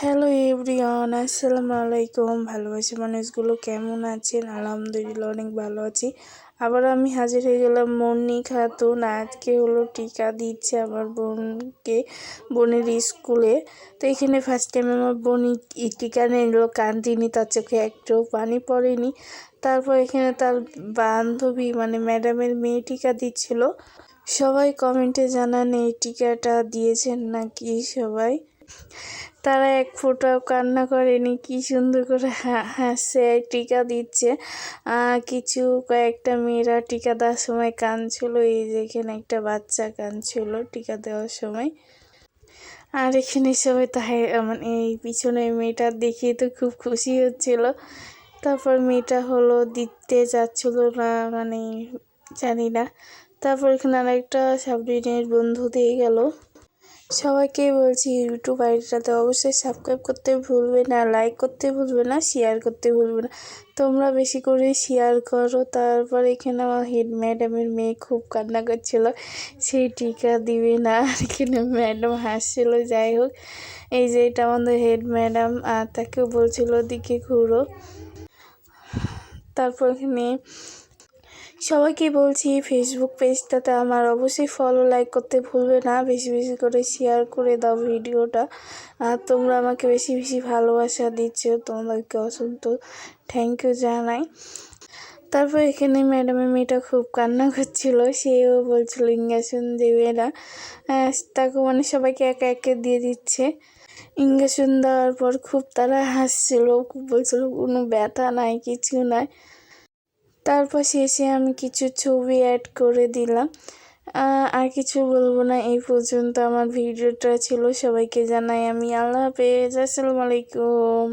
Hello everyone, আসসালামু আলাইকুম। ভালোবাসি মানুষগুলো কেমন আছেন? আলহামদুলিল্লাহ অনেক ভালো আছি। আবার আমি হাজির হয়ে গেলাম মনি খাতুন। আজকে হলো টিকা দিচ্ছে আমার বোনের স্কুলে। তো এখানে ফার্স্ট টাইম আমার বোন টিকা নিল, কান্দিনি, তার চোখে একটু পানি পড়েনি। তারপর এখানে তার বান্ধবী মানে ম্যাডামের মেয়ে টিকা দিচ্ছিল। সবাই কমেন্টে জানান এই টিকাটা দিয়েছেন নাকি সবাই। তারা এক ফোঁটাও কান্না করেনি, কি সুন্দর করে হাসছে, টিকা দিচ্ছে। কিছু কয়েকটা মেয়েরা টিকা দেওয়ার সময় কাঁদছিল, এই যে এখানে একটা বাচ্চা কাঁদছিল টিকা দেওয়ার সময়। আর এখানে সবাই তাই মানে এই পিছনে মেয়েটা দেখে তো খুব খুশি হচ্ছিল। তারপর মেয়েটা হলো দিতে যাচ্ছিল না, মানে জানি না। তারপর এখানে আরেকটা সাবরিনের বন্ধু দিয়ে গেল। সবাইকে বলছি ইউটিউব আইডিটাতে অবশ্যই সাবস্ক্রাইব করতে ভুলবে না, লাইক করতে ভুলবে না, শেয়ার করতে ভুলবে না। তোমরা বেশি করে শেয়ার করো। তারপর এখানে আমার হেড ম্যাডামের মেয়ে খুব কান্না করছিল, সেই টিকা দিবে না। আর এখানে ম্যাডাম হাসছিল। যাই হোক, এই যে এটা আমাদের হেড ম্যাডাম, আর তাকেও বলছিল দিকে ঘুরো। তারপর এখানে সবাইকে বলছি ফেসবুক পেজটাতে আমার অবশ্যই ফলো লাইক করতে ভুলবে না, বেশি বেশি করে শেয়ার করে দাও ভিডিওটা। আর তোমরা আমাকে বেশি বেশি ভালোবাসা দিচ্ছ, তোমাদেরকে অসংখ্য থ্যাংক ইউ জানাই। তারপর এখানে ম্যাডামের মেয়েটা খুব কান্না করছিল, সেও বলছিল ইঞ্জেকশন দেবে না। তাকে মানে সবাইকে একে একে দিয়ে দিচ্ছে। ইঞ্জেকশন দেওয়ার পর খুব তারা হাসছিল, খুব বলছিল কোনো ব্যথা নাই, কিছু নাই। তারপর শেষে আমি কিছু ছবি অ্যাড করে দিলাম। আর কিছু বলবো না, এই পর্যন্ত আমার ভিডিওটা ছিল। সবাইকে জানাই আমি আল্লাহ হাফেজ, আসসালামু আলাইকুম।